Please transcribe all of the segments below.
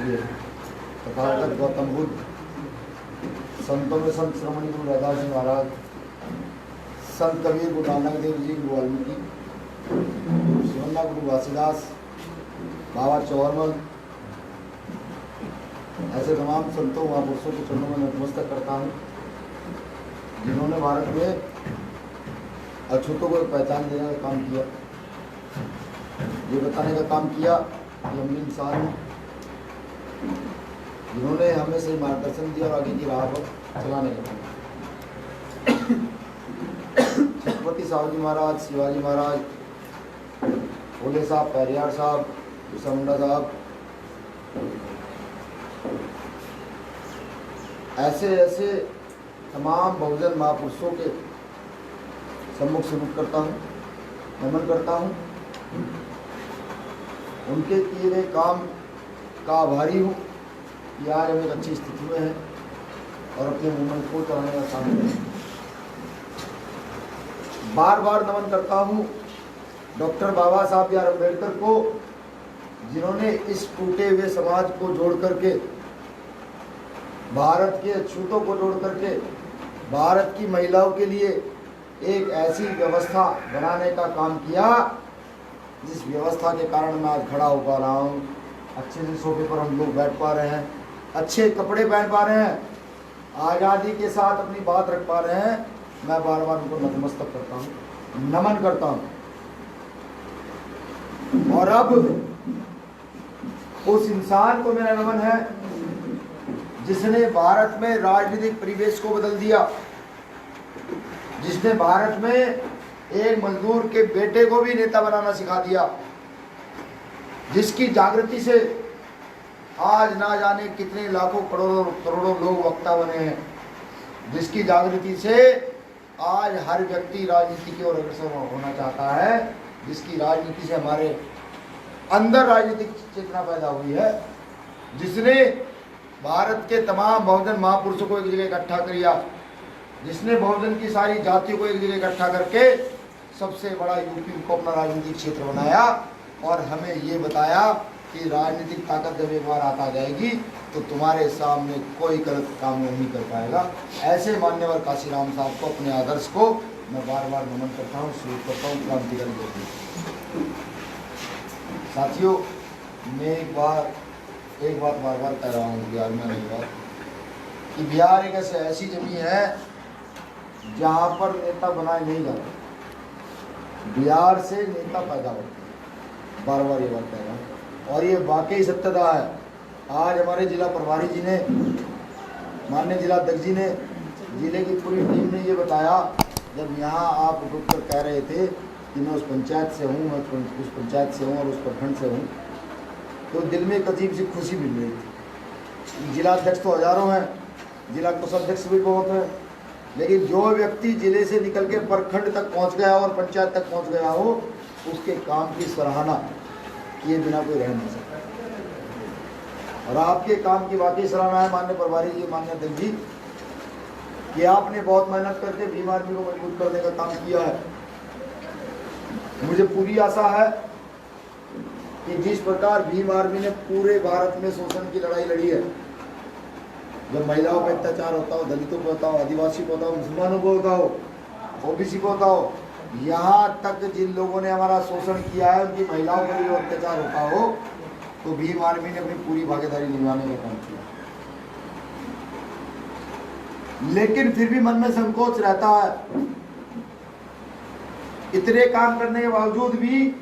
पूज्य तथागत गौतम बुद्ध, संतों में संत श्रोमणी गुरु रविदास जी महाराज, संत कबीर गुरु नानक देव जी, गुरु वाल्मीकि, शिवन्ना गुरु वासीदास, बाबा चौरमल, ऐसे तमाम संतों महापुरुषों के चरणों में नतमस्तक करता हूँ जिन्होंने भारत में अछूतों को पहचान देने का काम किया, ये बताने का काम किया कि हम इंसान हैं, जिन्होंने हमें सही मार्गदर्शन दिया और आगे की राह पर चलाने का काम। छत्रपति साहू जी महाराज, शिवाजी महाराज, भोले साहब, पेरियार साहब, बिरसा मुंडा साहब, ऐसे ऐसे तमाम बहुजन महापुरुषों के सम्मुख सलूट करता हूँ, नमन करता हूँ। उनके किए गए काम का आभारी हूँ कि आज हम एक अच्छी स्थिति में हैं और अपने मूवमेंट को चलाने का काम करें। बार बार नमन करता हूँ डॉक्टर बाबा साहब बी आर अम्बेडकर को, जिन्होंने इस टूटे हुए समाज को जोड़ करके, भारत के अछूतों को जोड़ करके भारत की महिलाओं के लिए एक ऐसी व्यवस्था बनाने का काम किया जिस व्यवस्था के कारण मैं आज खड़ा हो पा रहा हूँ, अच्छे से सोफे पर हम लोग बैठ पा रहे हैं, अच्छे कपड़े पहन पा रहे हैं, आज़ादी के साथ अपनी बात रख पा रहे हैं। मैं बार बार उनको नतमस्तक करता हूँ, नमन करता हूँ। और अब उस इंसान को मेरा नमन है जिसने भारत में राजनीतिक परिवेश को बदल दिया, जिसने भारत में एक मजदूर के बेटे को भी नेता बनाना सिखा दिया, जिसकी जागृति से आज ना जाने कितने लाखों करोड़ों लोग वक्ता बने हैं, जिसकी जागृति से आज हर व्यक्ति राजनीति की ओर अग्रसर होना चाहता है, जिसकी राजनीति से हमारे अंदर राजनीतिक चेतना पैदा हुई है, जिसने भारत के तमाम बहुजन महापुरुषों को एक जगह इकट्ठा किया, जिसने बहुजन की सारी जातियों को एक जगह इकट्ठा करके सबसे बड़ा यूपी को अपना राजनीतिक क्षेत्र बनाया और हमें ये बताया कि राजनीतिक ताकत जब एक बार आता जाएगी तो तुम्हारे सामने कोई गलत काम नहीं कर पाएगा। ऐसे मान्यवर काशीराम साहब को, अपने आदर्श को मैं बार बार नमन करता हूँ, स्वीकार करता हूँ। क्रांतिकारी व्यक्ति साथियों, मैं एक बात बार बार कह रहा हूँ बिहार में नहीं बात कि बिहार एक ऐसी जमीन है जहाँ पर नेता बनाए नहीं जाते, बिहार से नेता पैदा होते हैं। बार बार ये बात कह रहा हूँ और ये वाकई सत्यता है। आज हमारे जिला प्रभारी जी ने, माननीय जिला अध्यक्ष जी ने, जिले की पूरी टीम ने ये बताया, जब यहाँ आप रुक कर कह रहे थे कि मैं उस पंचायत से हूँ, मैं उस पंचायत से हूँ और उस प्रखंड से हूँ, तो दिल में एक अजीब सी खुशी मिल रही थी। जिला अध्यक्ष तो हजारों हैं, जिला कोषाध्यक्ष भी बहुत हैं, लेकिन जो व्यक्ति जिले से निकल के प्रखंड तक पहुंच गया और पंचायत तक पहुंच गया हो, उसके काम की सराहना किए बिना कोई रह नहीं सकता। और आपके काम की वाकई सराहना है माननीय प्रभारी जी, माननीय अध्यक्ष जी, कि आपने बहुत मेहनत करके भीम आर्मी को मजबूत करने का काम किया है। मुझे पूरी आशा है कि जिस प्रकार भीम आर्मी ने पूरे भारत में शोषण की लड़ाई लड़ी है, जब महिलाओं पर अत्याचार होता हो, दलितों को होता हो, आदिवासी को होता हो, मुसलमानों को होता हो, ओबीसी को होता हो, यहाँ तक जिन लोगों ने हमारा शोषण किया है उनकी महिलाओं पर भी अत्याचार होता हो, तो भीम आर्मी ने अपनी पूरी भागीदारी निभाने का काम किया। लेकिन फिर भी मन में संकोच रहता है, इतने काम करने के बावजूद भी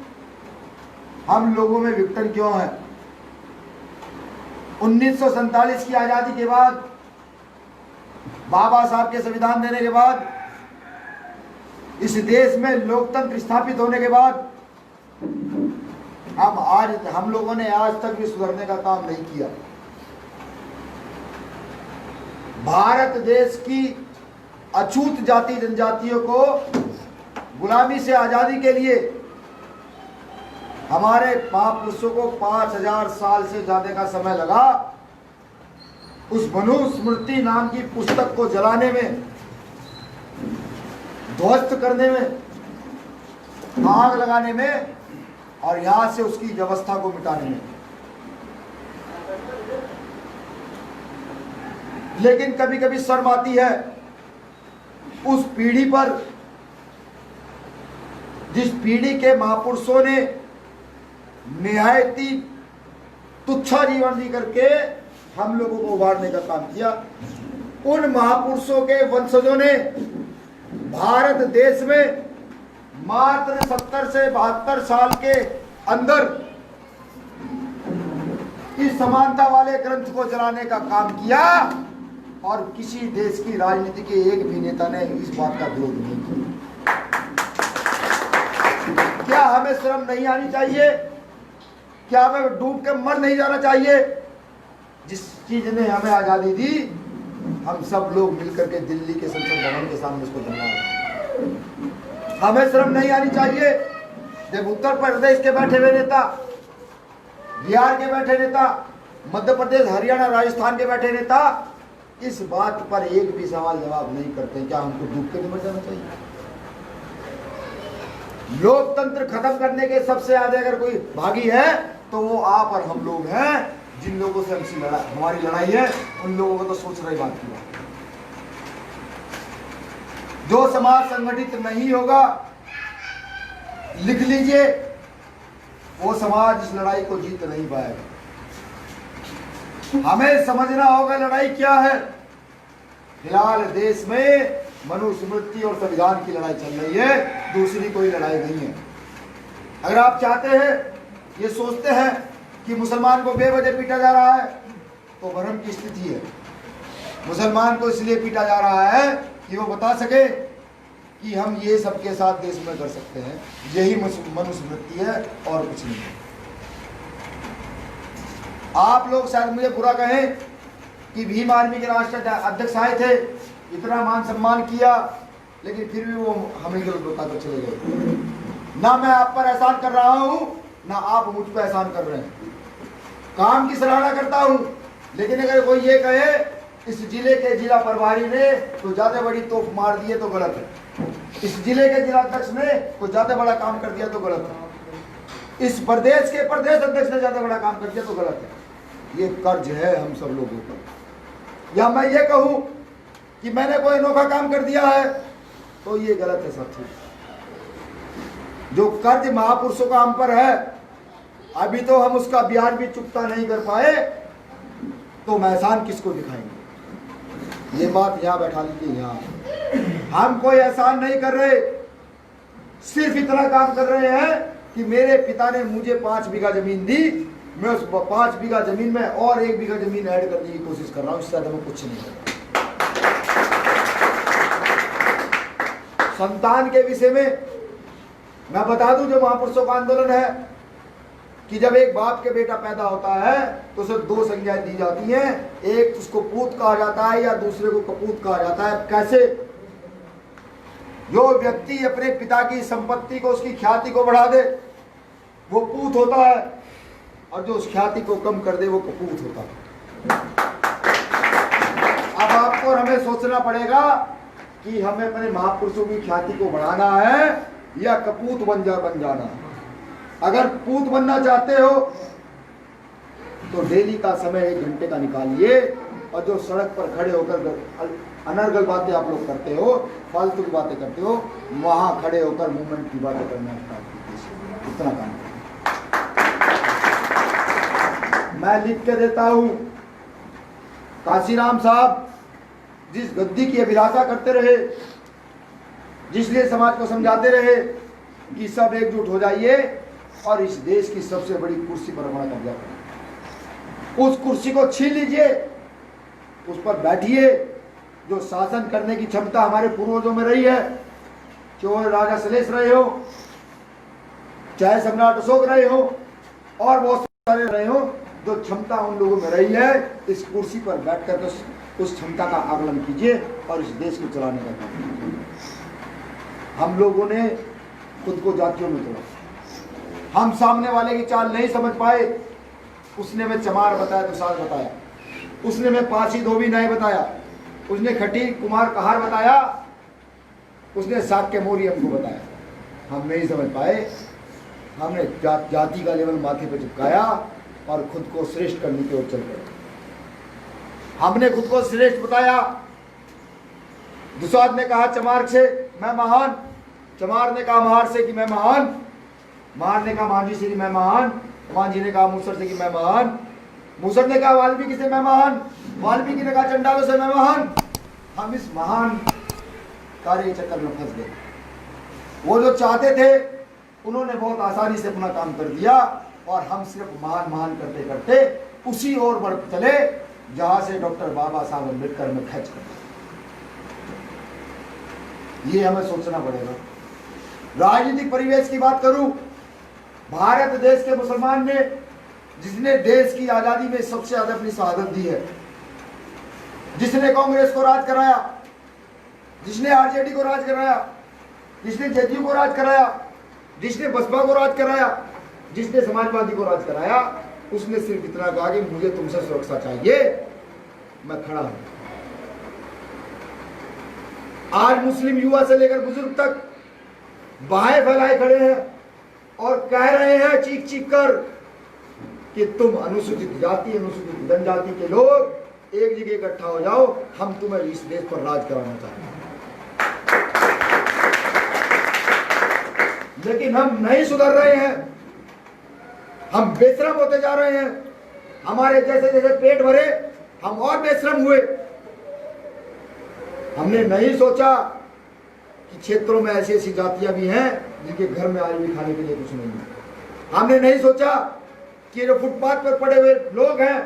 हम लोगों में विघटन क्यों है। 1947 की आजादी के बाद, बाबा साहब के संविधान देने के बाद, इस देश में लोकतंत्र स्थापित होने के बाद हम लोगों ने आज तक भी सुधरने का काम नहीं किया। भारत देश की अछूत जाति जनजातियों को गुलामी से आजादी के लिए हमारे महापुरुषों को 5000 साल से ज्यादा का समय लगा। उस मनुस्मृति नाम की पुस्तक को जलाने में, ध्वस्त करने में, आग लगाने में और यहां से उसकी व्यवस्था को मिटाने में। लेकिन कभी कभी शर्म आती है उस पीढ़ी पर जिस पीढ़ी के महापुरुषों ने निहायत ही तुच्छा जीवन जी करके हम लोगों को उभारने का काम किया। उन महापुरुषों के वंशजों ने भारत देश में मात्र 70 से 72 साल के अंदर इस समानता वाले ग्रंथ को जलाने का काम किया और किसी देश की राजनीति के एक भी नेता ने इस बात का विरोध नहीं किया। क्या हमें शर्म नहीं आनी चाहिए? क्या हमें डूब के मर नहीं जाना चाहिए? जिस चीज ने हमें आजादी दी, हम सब लोग मिलकर के दिल्ली के संसद भवन के सामने इसको जला है। हमें शर्म नहीं आनी चाहिए जब उत्तर प्रदेश के बैठे हुए नेता, बिहार के बैठे नेता, मध्य प्रदेश, हरियाणा, राजस्थान के बैठे नेता इस बात पर एक भी सवाल जवाब नहीं करते। क्या हमको डूब के मर जाना चाहिए? लोकतंत्र खत्म करने के सबसे ज्यादा अगर कोई भागी है तो वो आप और हम लोग हैं। जिन लोगों से हमारी लड़ाई है उन लोगों को तो सोच रही बात की। जो समाज संगठित नहीं होगा, लिख लीजिए, वो समाज इस लड़ाई को जीत नहीं पाएगा। हमें समझना होगा लड़ाई क्या है। फिलहाल देश में मनुस्मृति और संविधान की लड़ाई चल रही है, दूसरी कोई लड़ाई नहीं है। अगर आप चाहते हैं, ये सोचते हैं कि मुसलमान को बेवजह पीटा जा रहा है तो भ्रम की स्थिति है। मुसलमान को इसलिए पीटा जा रहा है कि वो बता सके कि हम ये सबके साथ देश में कर सकते हैं। यही मनुस्मृति है और कुछ नहीं है। आप लोग शायद मुझे बुरा कहें कि भीम आर्मी के राष्ट्रीय अध्यक्ष आए थे, इतना मान सम्मान किया, लेकिन फिर भी वो हमें गलत बताकर चले गए। ना मैं आप पर एहसान कर रहा हूं, ना आप मुझ पर एहसान कर रहे हैं। काम की सराहना करता हूं, लेकिन अगर कोई ये कहे इस जिले के जिला प्रभारी ने तो ज्यादा बड़ी तोप मार दी है तो गलत है। इस जिले के जिला अध्यक्ष ने कुछ ज्यादा बड़ा काम कर दिया तो गलत है। इस प्रदेश के प्रदेश अध्यक्ष ने ज्यादा बड़ा काम कर दिया तो गलत है। ये कर्ज है हम सब लोगों पर। या मैं ये कहूं कि मैंने कोई अनोखा काम कर दिया है तो ये गलत है साथी। जो कर्ज महापुरुषों का हम पर है, अभी तो हम उसका ब्याज भी चुकता नहीं कर पाए, तो हम एहसान किसको दिखाएंगे? ये बात यहां बैठा लीजिए। यहां हम कोई एहसान नहीं कर रहे, सिर्फ इतना काम कर रहे हैं कि मेरे पिता ने मुझे 5 बीघा जमीन दी, मैं उस 5 बीघा जमीन में और 1 बीघा जमीन ऐड करने की कोशिश कर रहा हूं। इससे ज्यादा मैं कुछ नहीं कर रहा। संतान के विषय में मैं बता दूं, जो महापुरुषों का आंदोलन है कि जब एक बाप के बेटा पैदा होता है तो उसे 2 संज्ञाएं दी जाती हैं। एक उसको पूत कहा जाता है या दूसरे को कपूत कहा जाता है। कैसे? जो व्यक्ति अपने पिता की संपत्ति को, उसकी ख्याति को बढ़ा दे वो पूत होता है, और जो उस ख्याति को कम कर दे वो कपूत होता है। अब आपको और हमें सोचना पड़ेगा कि हमें अपने महापुरुषों की ख्याति को बढ़ाना है या कपूत बन जाना है। अगर पूत बनना चाहते हो तो डेली का समय 1 घंटे का निकालिए, और जो सड़क पर खड़े होकर अनर्गल बातें आप लोग करते हो, फालतू की बातें करते हो, वहां खड़े होकर मूवमेंट की बातें करना स्टार्ट कीजिए। इतना काम मैं लिख के देता हूं। काशीराम साहब जिस गद्दी की अभिलाषा करते रहे, जिसलिए समाज को समझाते रहे कि सब एकजुट हो जाइए और इस देश की सबसे बड़ी कुर्सी पर हमारा कब्जा करें, उस कुर्सी को छीन लीजिए, उस पर बैठिए। जो शासन करने की क्षमता हमारे पूर्वजों में रही है, चाहे राजा सलेश रहे हो, चाहे सम्राट अशोक रहे हो, और बहुत सारे रहे हो, जो क्षमता उन लोगों में रही है, इस कुर्सी पर बैठकर उस क्षमता का आकलन कीजिए और इस देश को चलाने का काम कीजिए। हम लोगों ने खुद को जातियों में तोड़ा। हम सामने वाले की चाल नहीं समझ पाए। उसने में चमार बताया, तुषार बताया, उसने में पांची धोबी नहीं बताया, उसने खटी कुमार कहार बताया, उसने साक्य मोरी हमको बताया। हम नहीं समझ पाए। हमने जाति का लेवल माथे पर चिपकाया और खुद को श्रेष्ठ करने की ओर चल पड़े। हमने खुद को श्रेष्ठ बताया। दुसाद ने कहा चमार से मैं महान, चमार ने कहा महार से कि मैं महान, महार ने कहा मांझी से कि मैं महान, मांझी ने कहा मूसर से कि मैं महान, मूसर ने कहा वाल्मीकि से मैं महान, वाल्मीकि ने कहा चंडालों से मैं महान। हम इस महान कार्य चक्कर में फंस गए। वो जो चाहते थे उन्होंने बहुत आसानी से अपना काम कर दिया और हम सिर्फ महान महान करते करते उसी ओर बढ़ चले जहां से डॉक्टर बाबा साहब अम्बेडकर में खच कर। ये हमें सोचना पड़ेगा। राजनीतिक परिवेश की बात करूं, भारत देश के मुसलमान ने, जिसने देश की आजादी में सबसे ज्यादा अपनी शहादत दी है, जिसने कांग्रेस को राज कराया, जिसने आरजेडी को राज कराया, जिसने जेडीयू को राज कराया, जिसने बसपा को राज कराया, जिसने समाजवादी को राज कराया, उसने सिर्फ इतना कहा कि मुझे तुमसे सुरक्षा चाहिए, मैं खड़ा हूं। आज मुस्लिम युवा से लेकर बुजुर्ग तक बाहें फैलाए खड़े हैं और कह रहे हैं चीख चीख कर कि तुम अनुसूचित जाति, अनुसूचित जनजाति के लोग एक जगह इकट्ठा हो जाओ, हम तुम्हें इस देश पर राज कराना चाहते हैं। लेकिन हम नहीं सुधर रहे हैं, हम बेशरम होते जा रहे हैं। हमारे जैसे जैसे पेट भरे हम और बेशरम हुए। हमने नहीं सोचा कि क्षेत्रों में ऐसी ऐसी जातियां भी हैं जिनके घर में आज भी खाने के लिए कुछ नहीं है। हमने नहीं सोचा कि जो फुटपाथ पर पड़े हुए लोग हैं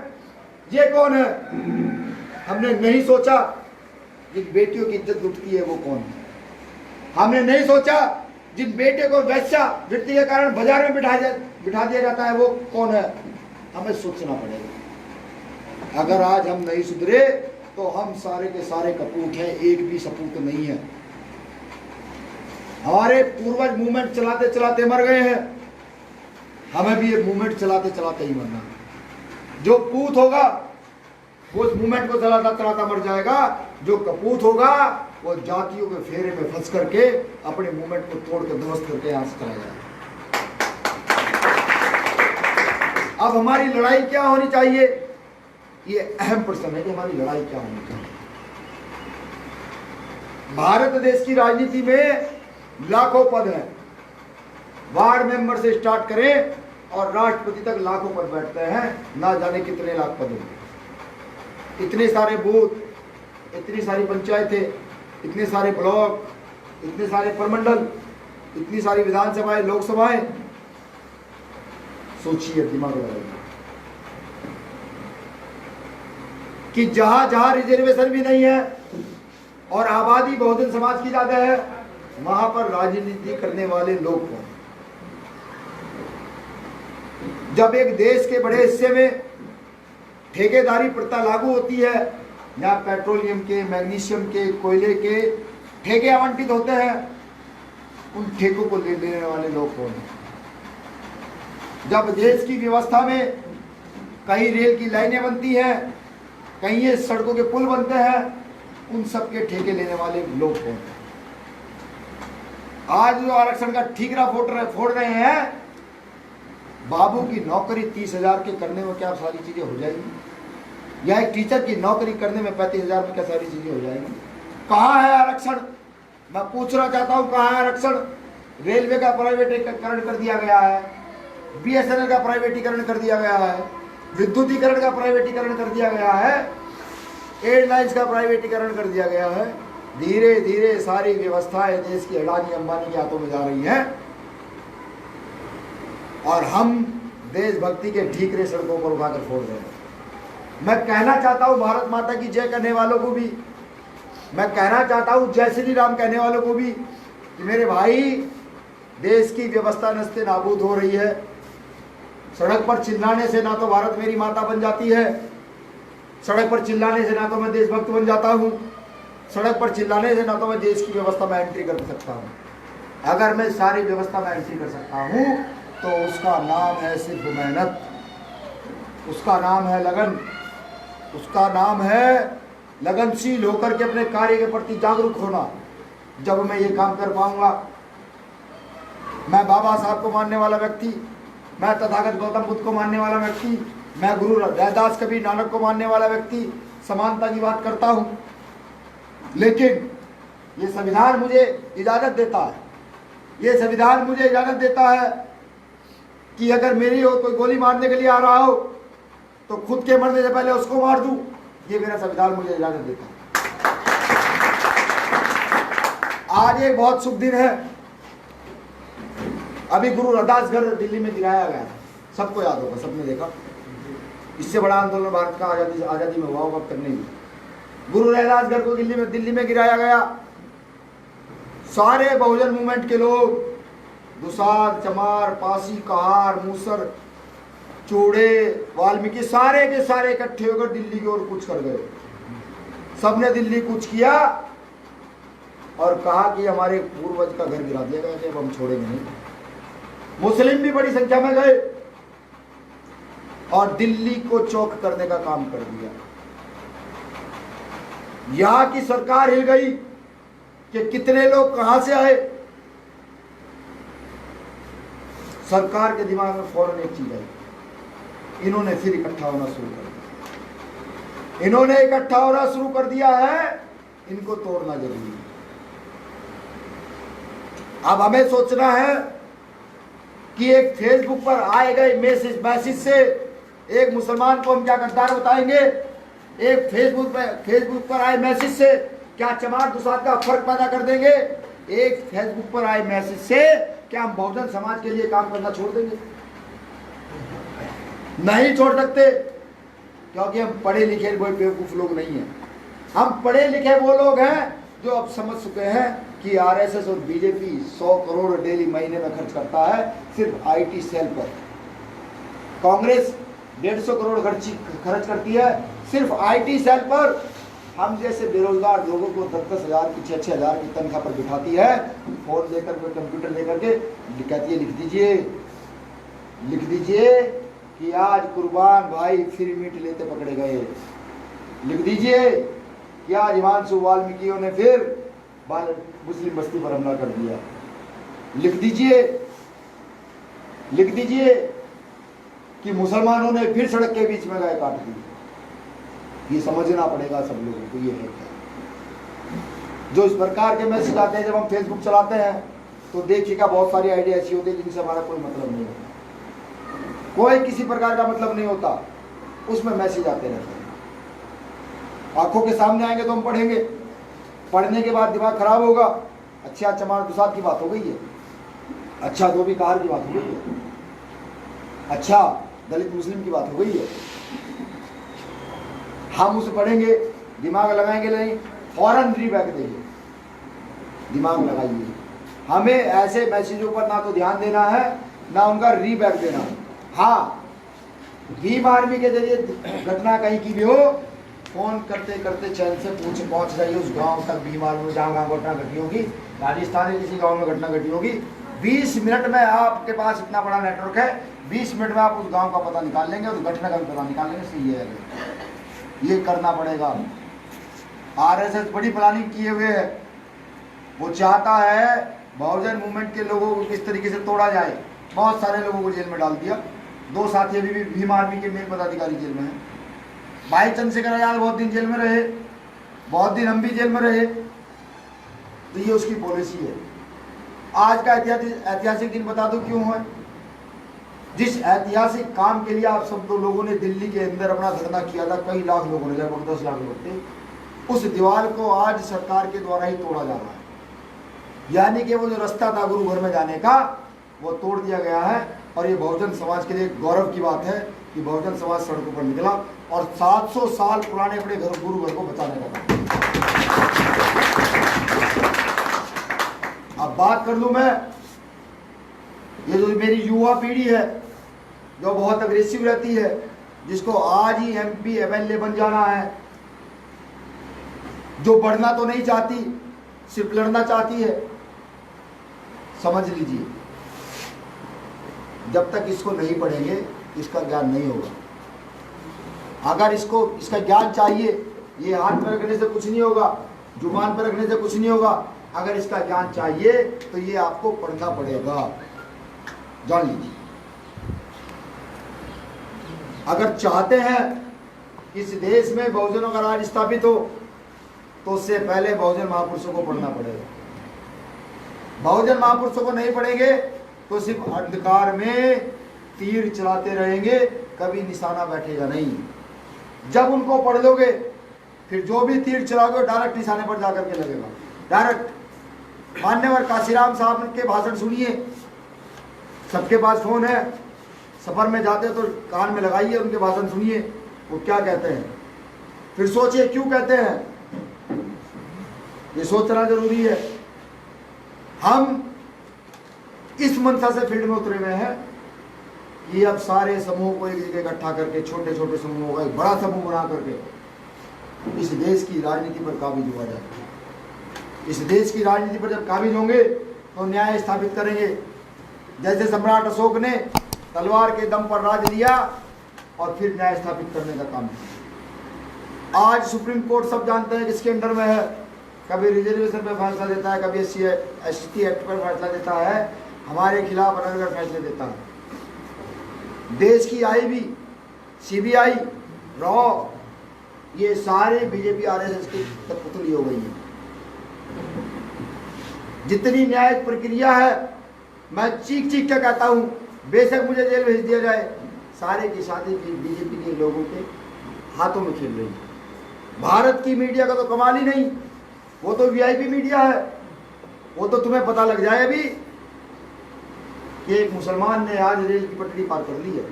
ये कौन है। हमने नहीं सोचा कि बेटियों की इज्जत लुटती है वो कौन है। हमने नहीं सोचा जिन बेटे को वैश्या वृत्ति के कारण बाजार में बिठा दिया जाता है वो कौन है। हमें सोचना पड़ेगा। अगर आज हम नहीं सुधरे तो हम सारे के सारे कपूत हैं, एक भी सपूत नहीं है। हमारे पूर्वज मूवमेंट चलाते चलाते मर गए हैं, हमें भी ये मूवमेंट चलाते चलाते ही मरना है। जो पूत होगा वो उस मूवमेंट को चलाता चलाता मर जाएगा, जो कपूत होगा वो जातियों के फेरे में फंस करके अपने मूवमेंट को तोड़ कर ध्वस्त करके यहां से चला जाएगा। अब हमारी लड़ाई क्या होनी चाहिए, ये अहम प्रश्न है कि हमारी लड़ाई क्या होनी चाहिए। भारत देश की राजनीति में लाखों पद हैं, वार्ड मेंबर से स्टार्ट करें और राष्ट्रपति तक लाखों पद बैठते हैं, ना जाने कितने लाख पद होंगे। इतने सारे बूथ, इतनी सारी पंचायतें, इतने सारे ब्लॉक, इतने सारे प्रमंडल, इतनी सारी विधानसभाएं, लोकसभाएं। सोचिए, दिमाग लगाइए कि जहां जहां रिजर्वेशन भी नहीं है और आबादी बहुजन समाज की ज्यादा है, वहां पर राजनीति करने वाले लोग कौन। जब एक देश के बड़े हिस्से में ठेकेदारी प्रथा लागू होती है, या पेट्रोलियम के, मैग्नीशियम के, कोयले के ठेके आवंटित होते हैं, उन ठेकों को ले लेने वाले लोग कौन हैं। जब देश की व्यवस्था में कहीं रेल की लाइनें बनती हैं, कहीं ये सड़कों के पुल बनते हैं, उन सब के ठेके लेने वाले लोग कौन हैं। आज जो आरक्षण का ठीकरा फोड़ रहे हैं, बाबू की नौकरी 30,000 के करने में क्या सारी चीजें हो जाएंगी, या एक टीचर की नौकरी करने में 35,000 में क्या सारी चीजें हो जाएंगी। कहाँ है आरक्षण, मैं पूछना चाहता हूँ, कहाँ है आरक्षण। रेलवे का प्राइवेटीकरण कर दिया गया है, BSNL का प्राइवेटीकरण कर दिया गया है, विद्युतीकरण का प्राइवेटीकरण कर दिया गया है, एयरलाइंस का प्राइवेटीकरण कर दिया गया है। धीरे धीरे सारी व्यवस्थाएं देश की अडानी अंबानी के हाथों में जा रही हैं और हम देशभक्ति के ठीकरे सड़कों पर उठाकर फोड़ रहे हैं। मैं कहना चाहता हूं भारत माता की जय करने वालों को भी, मैं कहना चाहता हूं जय श्री राम कहने वालों को भी कि मेरे भाई, देश की व्यवस्था नस्ते नाबूद हो रही है। सड़क पर चिल्लाने से ना तो भारत मेरी माता बन जाती है, सड़क पर चिल्लाने से ना तो मैं देशभक्त बन जाता हूं, सड़क पर चिल्लाने से ना तो मैं देश की व्यवस्था में एंट्री कर सकता हूं। अगर मैं सारी व्यवस्था में एंट्री कर सकता हूं तो उसका नाम है सिर्फ मेहनत, उसका नाम है लगन, उसका नाम है लगनशील होकर के अपने कार्य के प्रति जागरूक होना। जब मैं ये काम कर पाऊंगा, मैं बाबा साहब को मानने वाला व्यक्ति, मैं तथागत गौतम बुद्ध को मानने वाला व्यक्ति, मैं गुरु रैदास कबीर नानक को मानने वाला व्यक्ति, समानता की बात करता हूं, लेकिन ये संविधान मुझे इजाजत देता है, ये संविधान मुझे इजाजत देता है कि अगर मेरी हो कोई गोली मारने के लिए आ रहा हो तो खुद के मरने से पहले उसको मार दूं। ये मेरा संविधान मुझे इजाजत देता है। आज एक बहुत शुभ दिन है। अभी गुरु रैदास घर दिल्ली में गिराया गया, सबको याद होगा, सबने देखा। इससे बड़ा आंदोलन भारत का आजादी में हुआ होगा अब तक नहीं। गुरु रैदास घर को दिल्ली में गिराया गया। सारे बहुजन मूवमेंट के लोग, दुसार, चमार, पासी, कहार, मूसर, चोड़े, वाल्मीकि, सारे के सारे इकट्ठे होकर दिल्ली की ओर कूच कर गए। सबने दिल्ली कूच किया और कहा कि हमारे पूर्वज का घर गिरा दिया गया, अब हम छोड़ेंगे नहीं। मुस्लिम भी बड़ी संख्या में गए और दिल्ली को चौक करने का काम कर दिया। यहां की सरकार हिल गई कि कितने लोग कहां से आए। सरकार के दिमाग में फौरन एक चीज आई, इन्होंने फिर इकट्ठा होना शुरू कर दिया। इन्होंने इकट्ठा होना शुरू कर दिया है, इनको तोड़ना जरूरी है। अब हमें सोचना है कि एक फेसबुक पर आए गए मैसेज से एक मुसलमान को हम क्या गद्दार बताएंगे? एक फेसबुक पर आए मैसेज से क्या चमार दुसाध का फर्क पैदा कर देंगे? एक फेसबुक पर आए मैसेज से क्या हम बहुजन समाज के लिए काम करना छोड़ देंगे? नहीं छोड़ सकते, क्योंकि हम पढ़े लिखे कोई बेवकूफ लोग नहीं हैं। हम पढ़े लिखे वो लोग हैं जो अब समझ चुके हैं कि आरएसएस और बीजेपी 100 करोड़ डेली महीने में खर्च करता है सिर्फ आईटी सेल पर। कांग्रेस 150 करोड़ खर्च करती है सिर्फ आईटी सेल पर। हम जैसे बेरोजगार लोगों को 10-10 हज़ार की 6-6 हज़ार की तनख्वाह पर बिठाती है, फोन लेकर के, कंप्यूटर लेकर के, कहती है लिख दीजिए कि आज कुर्बान भाई फिर मीट लेते पकड़े गए। लिख दीजिए कि आज हिमांशु वाल्मीकियों ने फिर मुस्लिम बस्ती पर हमला कर दिया। लिख दीजिए कि मुसलमानों ने फिर सड़क के बीच में गाय काट दी। ये समझना पड़ेगा सब लोगों को। ये है क्या जो इस प्रकार के मैसेज आते हैं जब हम फेसबुक चलाते हैं तो देखिएगा बहुत सारी आइडिया ऐसी होती है जिनसे हमारा कोई मतलब नहीं होता, कोई किसी प्रकार का मतलब नहीं होता, उसमें मैसेज आते रहते हैं। आंखों के सामने आएंगे तो हम पढ़ेंगे, पढ़ने के बाद दिमाग खराब होगा। अच्छा चमार दुसाध की बात हो गई है, अच्छा धोबी कहार की बात हो गई है, अच्छा दलित मुस्लिम की बात हो गई है। हम उसे पढ़ेंगे, दिमाग लगाएंगे नहीं, फौरन रीबैक देंगे। दिमाग लगाइए। हमें ऐसे मैसेजों पर ना तो ध्यान देना है ना उनका रीबैक देना है। हाँ, भीम आर्मी के जरिए घटना कहीं की भी हो, फोन करते करते चैन से पहुंच जाइए उस गांव तक, भीम आर्मी में जहाँ गाँव घटना घटी होगी, राजस्थान के किसी गांव में घटना घटी होगी। 20 मिनट में आपके पास इतना बड़ा नेटवर्क है, 20 मिनट में आप उस गांव का पता निकाल लेंगे, उस घटना का भी पता निकाल लेंगे। सही है, ये करना पड़ेगा। आरएसएस बड़ी प्लानिंग किए हुए है, वो चाहता है बहुजन मूवमेंट के लोगों को किस तरीके से तोड़ा जाए। बहुत सारे लोगों को जेल में डाल दिया। 2 साथी अभी भी भीम आर्मी के मेन पदाधिकारी जेल में हैं। भाई चंद्रशेखर आजाद बहुत दिन जेल में रहे, बहुत दिन हम भी जेल में रहे। तो ये उसकी पॉलिसी है। आज का ऐतिहासिक दिन बता दो क्यों है। जिस ऐतिहासिक काम के लिए आप सब लोगों ने दिल्ली के अंदर अपना धरना किया था, कई लाख लोगों ने, लगभग 10 लाख लोग थे, उस दीवार को आज सरकार के द्वारा ही तोड़ा जा रहा है। यानी कि वो जो रास्ता था गुरु घर में जाने का, वो तोड़ दिया गया है। और ये बहुजन समाज के लिए गौरव की बात है कि बहुजन समाज सड़कों पर निकला और 700 साल पुराने अपने गुरु घर को बचाने का काम। अब बात कर लूं मैं, ये जो मेरी युवा पीढ़ी है जो बहुत अग्रेसिव रहती है, जिसको आज ही MP MLA बन जाना है, जो बढ़ना तो नहीं चाहती, सिर्फ लड़ना चाहती है, समझ लीजिए जब तक इसको नहीं पढ़ेंगे इसका ज्ञान नहीं होगा। अगर इसका ज्ञान चाहिए, ये हाथ पर रखने से कुछ नहीं होगा, जुबान पर रखने से कुछ नहीं होगा। अगर इसका ज्ञान चाहिए तो ये आपको पढ़ना पड़ेगा, जान लीजिए। अगर चाहते हैं इस देश में बहुजनों का राज स्थापित हो तो उससे पहले बहुजन महापुरुषों को पढ़ना पड़ेगा। बहुजन महापुरुषों को नहीं पढ़ेंगे तो सिर्फ अंधकार में तीर चलाते रहेंगे, कभी निशाना बैठेगा नहीं। जब उनको पढ़ लोगे फिर जो भी तीर चलाओगे डायरेक्ट निशाने पर जाकर के लगेगा, डायरेक्ट। मान्यवर काशीराम साहब के भाषण सुनिए, सबके पास फोन है, सफर में जाते तो कान में लगाइए, उनके भाषण सुनिए वो क्या कहते हैं, फिर सोचिए क्यों कहते हैं। ये सोचना जरूरी है। हम इस मंशा से फील्ड में उतरे हुए हैं कि अब सारे समूह को एक जगह इकट्ठा करके, छोटे छोटे समूहों का एक बड़ा समूह बना करके इस देश की राजनीति पर काबिज हुआ जाए। इस देश की राजनीति पर जब काबिज होंगे तो न्याय स्थापित करेंगे। जैसे सम्राट अशोक ने तलवार के दम पर राज लिया और फिर न्याय स्थापित करने का काम किया। आज सुप्रीम कोर्ट सब जानते हैं किसके अंडर में है। कभी रिजर्वेशन पर फैसला देता है, कभी SC एक्ट पर फैसला देता है, हमारे खिलाफ अलग अलग फैसले देता है। देश की IB, CBI, रॉ, ये सारे बीजेपी RSS की कठपुतली हो गई है। जितनी न्यायिक प्रक्रिया है, मैं चीख चीख के कहता हूं, बेशक मुझे जेल भेज दिया जाए, सारे की सारी बीजेपी के लोगों के हाथों में खेल रही है। भारत की मीडिया का तो कमाल ही नहीं, वो तो VIP मीडिया है। वो तो तुम्हें पता लग जाए अभी कि एक मुसलमान ने आज रेल की पटरी पार कर ली है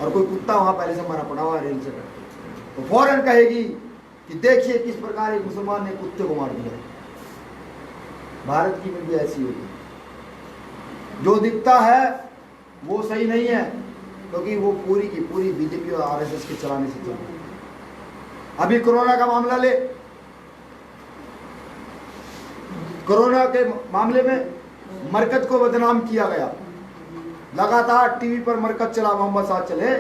और कोई कुत्ता वहां पहले से मरा पड़ा हुआ है रेल से कट, तो फौरन कहेगी कि देखिए किस प्रकार एक मुसलमान ने कुत्ते को मार दिया। भारत की मीडिया ऐसी होगी, जो दिखता है वो सही नहीं है, क्योंकि वो पूरी की पूरी बीजेपी और RSS के चलाने से चल रही है। अभी कोरोना का मामला ले, कोरोना के मामले में मरकज को बदनाम किया गया। लगातार टीवी पर मरकज चला, मोहम्मद साहब चले,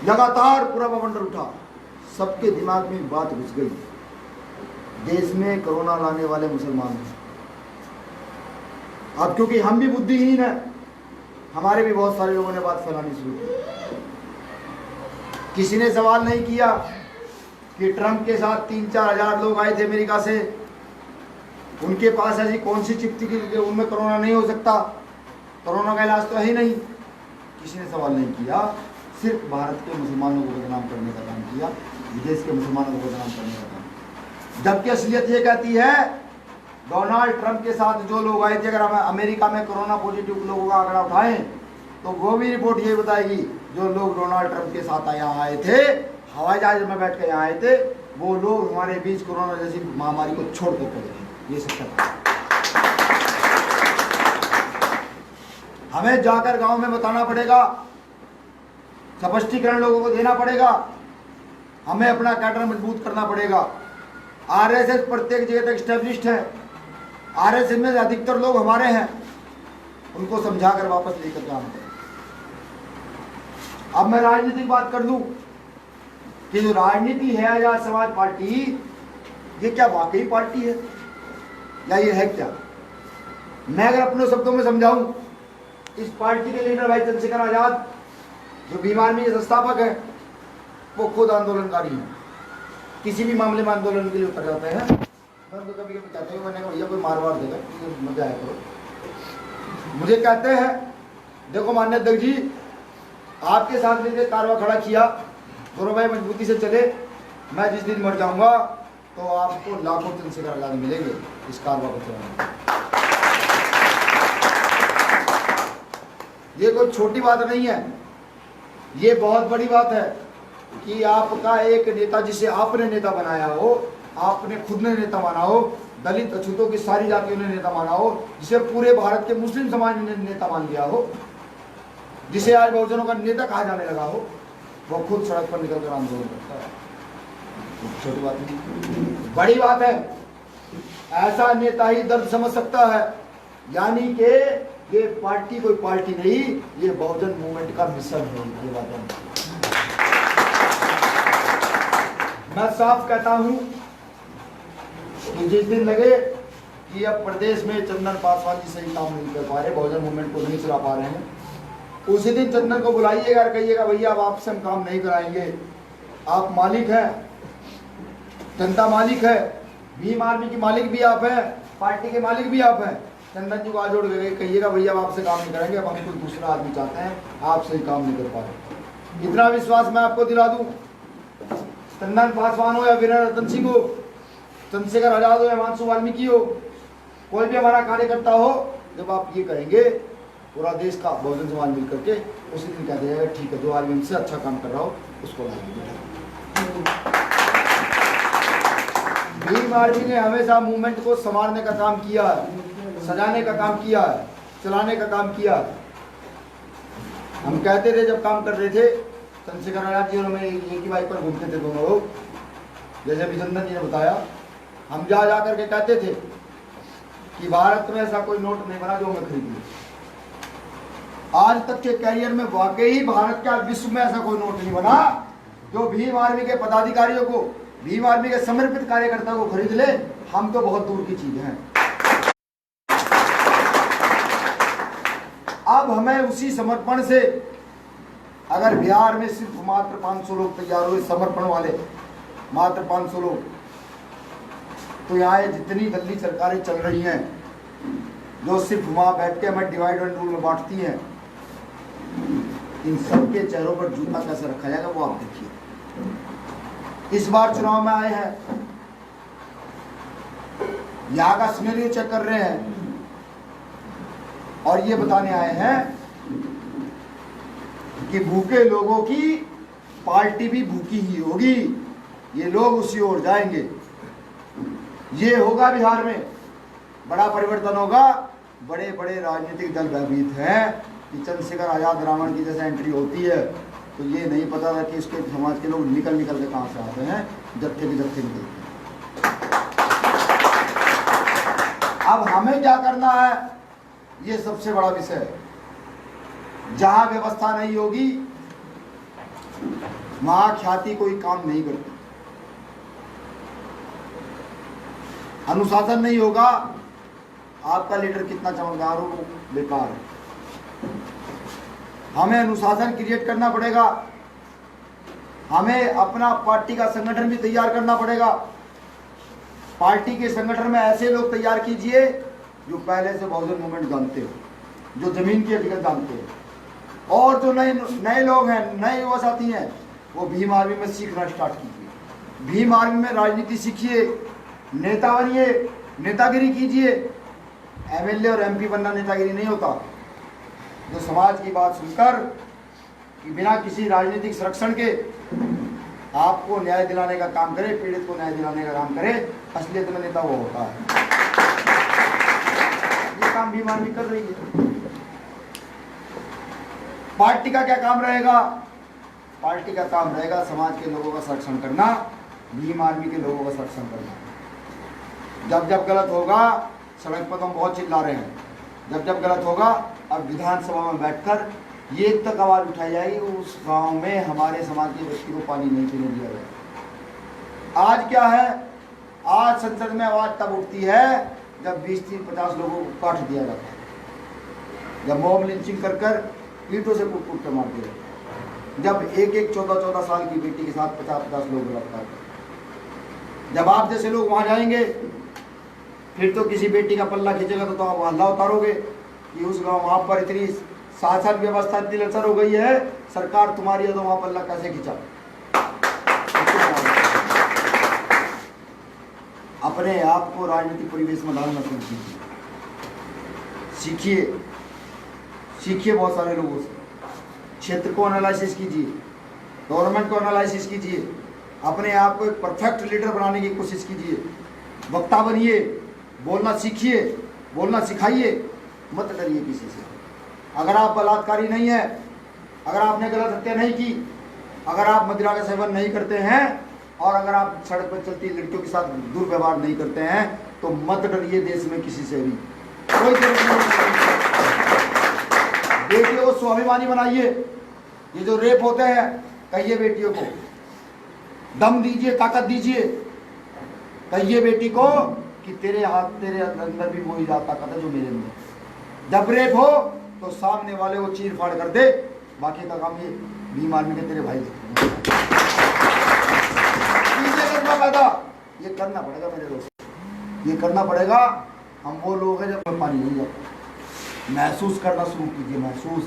लगातार पूरा बवंडर उठा, सबके दिमाग में बात घुस गई, देश में कोरोना लाने वाले मुसलमान हैं। अब क्योंकि हम भी बुद्धिहीन हैं, हमारे भी बहुत सारे लोगों ने बात फैलानी शुरू की। किसी ने सवाल नहीं किया कि ट्रंप के साथ 3-4 हजार लोग आए थे अमेरिका से, उनके पास ऐसी कौन सी चिप थी कि उनमें कोरोना नहीं हो सकता, कोरोना का इलाज तो है ही नहीं। किसी ने सवाल नहीं किया, सिर्फ भारत के मुसलमानों को बदनाम करने का काम किया, विदेश के मुसलमानों को बदनाम करने का काम। जबकि असलियत ये कहती है डोनाल्ड ट्रंप के साथ जो लोग आए थे, अगर हम अमेरिका में कोरोना पॉजिटिव लोगों का आंकड़ा उठाएं तो वो भी रिपोर्ट ये बताएगी जो लोग डोनाल्ड ट्रंप के साथ यहाँ आए थे, हवाई जहाज में बैठ कर यहाँ आए थे, वो लोग हमारे बीच कोरोना जैसी महामारी को छोड़ कर चले गए। ये सच है। हमें जाकर गांव में बताना पड़ेगा, स्पष्टीकरण लोगों को देना पड़ेगा, हमें अपना कैडर मजबूत करना पड़ेगा। RSS प्रत्येक जगह तक स्टैब्लिश्ड है, RSS में अधिकतर लोग हमारे हैं, उनको समझाकर वापस लेकर जाना पड़ेगा। अब मैं राजनीतिक बात कर दूं कि जो राजनीति है आजाद समाज पार्टी, ये क्या वाकई पार्टी है या ये है क्या? मैं अगर अपने शब्दों में समझाऊं, इस पार्टी के लीडर भाई चंद्रशेखर आजाद जो भीम आर्मी के संस्थापक है, वो खुद आंदोलनकारी हैं, किसी भी मामले में आंदोलन के लिए उतर जाते हैं। मैं तो कभी कभी कहते हैं, मैंने कहा भैया कोई मार वार देगा, मजा आया करो। मुझे कहते हैं देखो मान्य अध्यक्ष जी, आपके साथ मिलकर कारवा खड़ा किया, दोनों भाई मजबूती से चले, मैं जिस दिन मर जाऊंगा तो आपको लाखों चंद्रशेखर आजाद मिलेंगे इस कारवा को चलाने। ये कोई छोटी बात नहीं है, ये बहुत बड़ी बात है कि आपका एक नेता जिसे आपने नेता बनाया हो, आपने खुद ने नेता माना हो, दलित अछूतों की सारी जातियों ने नेता माना हो, जिसे पूरे भारत के मुस्लिम समाज ने नेता मान लिया हो, जिसे आज बहुजनों का नेता कहा जाने लगा हो, वो खुद सड़क पर निकलकर आंदोलन करता है। छोटी बात नहीं, बड़ी बात है। ऐसा नेता ही दर्द समझ सकता है, यानी कि ये पार्टी कोई पार्टी नहीं, ये बहुजन मूवमेंट का मिशन है। ये बात है। मैं साफ कहता हूं कि जिस दिन लगे कि अब प्रदेश में चंदन पासवान जी सही काम नहीं कर पा रहे, बहुजन मूवमेंट को नहीं चला पा रहे हैं, उसी दिन चंदन को बुलाइएगा और कहिएगा भैया अब आपसे हम काम नहीं कराएंगे, आप मालिक हैं, जनता मालिक है, भीम आर्मी की मालिक भी आप हैं, पार्टी के मालिक भी आप हैं। चंदन जी को आज जोड़ के कहिएगा भैया अब आपसे काम नहीं करेंगे, अब हम कोई दूसरा आदमी चाहते हैं, आपसे ही काम नहीं कर पा रहे। इतना विश्वास मैं आपको दिला दूं, चंदन पासवान हो या वीरेंद्र रतन सिंह हो, चंद्रशेखर आजाद हो या हिमांशु वाल्मीकि हो, कोई भी हमारा कार्यकर्ता हो, जब आप ये कहेंगे पूरा देश का बहुजन समाज मिल करके उसी दिन कह देगा ठीक है, जो आदमी हमसे अच्छा काम कर रहा हो उसको लाइए। भीम आर्मी ने हमेशा मूवमेंट को संवारने का काम किया है, सजाने का काम किया है, चलाने का काम किया है। हम कहते थे जब काम कर रहे थे, चंद्रशेखर आजाद जी और मैं एक ही बाइक पर घूमते थे दोनों लोग, जैसे अभिनंदन जी ने बताया, हम जा करके कहते थे कि भारत में ऐसा कोई नोट नहीं बना जो मैं खरीद लूं। आज तक के कैरियर में वाकई भारत का विश्व में ऐसा कोई नोट नहीं बना जो भीम आर्मी के पदाधिकारियों को, भीम आर्मी के समर्पित कार्यकर्ता को खरीद ले। हम तो बहुत दूर की चीज हैं। अब हमें उसी समर्पण से, अगर बिहार में सिर्फ मात्र 500 लोग तैयार हुए समर्पण वाले, मात्र 500 लोग, तो यहाँ जितनी दिल्ली सरकारें चल रही हैं जो सिर्फ वहां बैठ के हमें डिवाइड एंड रूल में बांटती हैं, इन सबके चेहरों पर जूता कैसे रखा जाएगा वो आप देखिए। इस बार चुनाव में आए हैं, यहाँ का सिनेरियो चेक कर रहे हैं और ये बताने आए हैं कि भूखे लोगों की पार्टी भी भूखी ही होगी, ये लोग उसी ओर जाएंगे। ये होगा बिहार में, बड़ा परिवर्तन होगा। बड़े बड़े राजनीतिक दल भयभीत हैं कि चंद्रशेखर आजाद रावण की जैसे एंट्री होती है तो ये नहीं पता था कि इसके समाज के लोग निकल के कहां से आते हैं, जत्थे के जत्थे निकलते हैं। अब हमें क्या करना है, ये सबसे बड़ा विषय है। जहां व्यवस्था नहीं होगी वहां ख्याति कोई काम नहीं करती, अनुशासन नहीं होगा, आपका लीडर कितना चमकदार हो बेकार है। हमें अनुशासन क्रिएट करना पड़ेगा, हमें अपना पार्टी का संगठन भी तैयार करना पड़ेगा। पार्टी के संगठन में ऐसे लोग तैयार कीजिए जो पहले से बहुजन मूवमेंट जानते हो, जो जमीन की हकीकत जानते हो, और जो नए लोग हैं, नए युवा साथी हैं, वो भीम आर्मी में सीखना स्टार्ट कीजिए। भीम आर्मी में राजनीति सीखिए, नेता बनिए, नेतागिरी कीजिए। एमएलए और एमपी बनना नेतागिरी नहीं होता। जो समाज की बात सुनकर कि बिना किसी राजनीतिक संरक्षण के आपको न्याय दिलाने का काम करे, पीड़ित को न्याय दिलाने का काम करे, असलियत में नेता वो होता है। ये काम भीम आर्मी कर रही है। पार्टी का क्या काम रहेगा? पार्टी का काम रहेगा समाज के लोगों का संरक्षण करना, भीम आर्मी के लोगों का संरक्षण करना। जब जब गलत होगा, सड़क पर तो हम बहुत चिल्ला रहे हैं, जब जब गलत होगा अब विधानसभा में बैठकर ये तक आवाज उठाई जाएगी उस गांव में हमारे समाज के व्यक्ति को पानी नहीं पीने दिया गया। आज क्या है, आज संसद में आवाज तब उठती है जब 20-50 लोगों को काट दिया जाता है, जब मॉब लिंचिंग कर कर ईंटों से कूट कूट कर मार दिया जाता है, जब एक 14-14 साल की बेटी के साथ 50-50 लोग गिरफ्तार करते। जब आप जैसे लोग वहां जाएंगे फिर तो किसी बेटी का पल्ला खींचेगा तो आप हल्ला उतारोगे कि उस गांव वहां पर इतनी शासन व्यवस्था इतनी लचर हो गई है, सरकार तुम्हारी है तो वहां पल्ला कैसे खींचा। अपने आप को राजनीतिक परिवेश में डालना शुरू कीजिए, सीखिए, सीखिए बहुत सारे लोगों से, क्षेत्र को एनालिसिस कीजिए, गवर्नमेंट को एनालिसिस कीजिए, अपने आप को एक परफेक्ट लीडर बनाने की कोशिश कीजिए, वक्ता बनिए, बोलना सीखिए, बोलना सिखाइए, मत डरिए किसी से। अगर आप बलात्कारी नहीं है, अगर आपने गलत हत्या नहीं की, अगर आप मदिरा का सेवन नहीं करते हैं और अगर आप सड़क पर चलती लड़कियों के साथ दुर्व्यवहार नहीं करते हैं तो मत डरिए देश में किसी से भी, कोई जरूरत नहीं। बेटियों को स्वाभिमानी बनाइए। ये जो रेप होते हैं, कहिए बेटियों को, दम दीजिए, ताकत दीजिए, कहिए बेटी को कि तेरे हाथ, तेरे अंदर भी वही ताकत है जो मेरे अंदर। जब रेप हो तो सामने वाले को चीर फाड़ कर दे, बाकी का काम ये भीम आर्मी के तेरे भाई पैदा ये करना पड़ेगा मेरे दोस्त, ये करना पड़ेगा। हम वो लोग हैं जब पानी नहीं जाता, महसूस करना शुरू कीजिए, महसूस।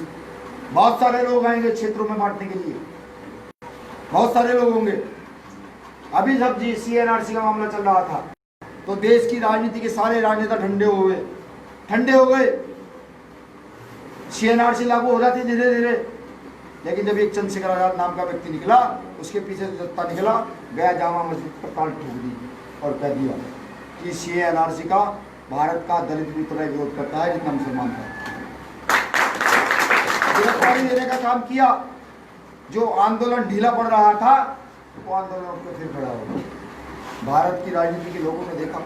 बहुत सारे लोग आएंगे क्षेत्रों में बांटने के लिए, बहुत सारे लोग होंगे। अभी जब जी CNRC का मामला चल रहा था तो देश की राजनीति के सारे राजनेता ठंडे हो गए। CNRC लागू हो जाती धीरे धीरे, लेकिन जब एक चंद्रशेखर आजाद नाम का व्यक्ति निकला, उसके पीछे से जत्था निकला, गया जामा मस्जिद पर ताल ठोक दी और कह दिया कि CNRC का भारत का दलित भी उतना विरोध करता है जितना मुसलमान का। गिरफ्तारी देने का काम किया। जो आंदोलन ढीला पड़ रहा था वो आंदोलन पर फिर खड़ा हो गया। भारत की राजनीति के लोगों ने देखा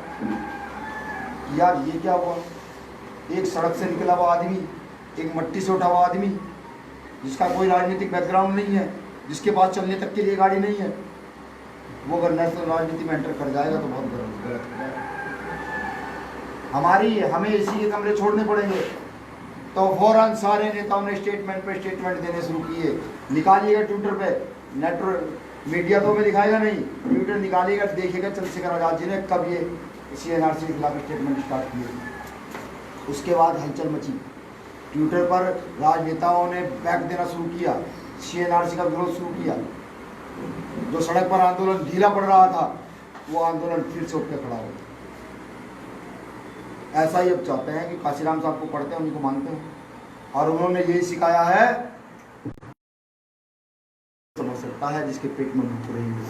कि यार ये क्या हुआ, एक सड़क से निकला हुआ आदमी, एक मट्टी से उठा हुआ आदमी जिसका कोई राजनीतिक बैकग्राउंड नहीं है, जिसके पास चलने तक के लिए गाड़ी नहीं है, वो अगर नेशनल राजनीति में एंटर कर जाएगा तो बहुत गलत है। हमें इसी के कमरे छोड़ने पड़ेंगे। तो फौरन सारे नेताओं ने स्टेटमेंट देने शुरू किए। निकालिएगा ट्विटर पे, नेटवर्क मीडिया तो में दिखाएगा नहीं, ट्विटर निकालिएगा, देखिएगा चंद्रशेखर आजाद जी ने कब ये CNRC के खिलाफ स्टेटमेंट स्टार्ट किए। उसके बाद हलचल मची, ट्विटर पर राजनेताओं ने बैक देना शुरू किया, CNRC का विरोध शुरू किया। जो सड़क पर आंदोलन ढीला पड़ रहा था वो आंदोलन फिर से उठ के खड़ा हो गया। ऐसा ही अब चाहते हैं कि काशीराम साहब को पढ़ते हैं, उनको मानते हैं, और उन्होंने यही सिखाया है, समझ सकता है जिसके पेट में भूख रही है।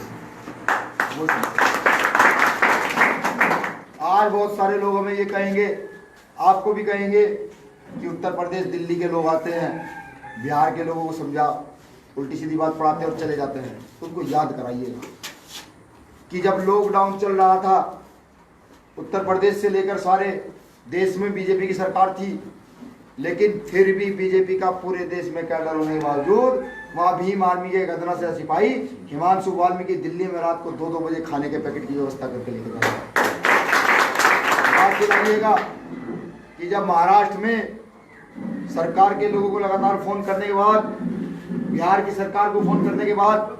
आज बहुत सारे लोग हमें ये कहेंगे, आपको भी कहेंगे कि उत्तर प्रदेश दिल्ली के लोग आते हैं, बिहार के लोगों को समझा उल्टी सीधी बात पढ़ाते और चले जाते हैं। तो उनको याद कराइएगा कि जब लॉकडाउन चल रहा था, उत्तर प्रदेश से लेकर सारे देश में बीजेपी की सरकार थी, लेकिन फिर भी बीजेपी का पूरे देश में कैडर होने के बावजूद वहाँ भीम आर्मी के गदना से सिपाही हिमांशु वाल्मीकि दिल्ली में रात को 2-2 बजे खाने के पैकेट की व्यवस्था करके लेके गए। दिलाइएगा कि जब महाराष्ट्र में सरकार के लोगों को लगातार फोन करने के बाद, बिहार की सरकार को फोन करने के बाद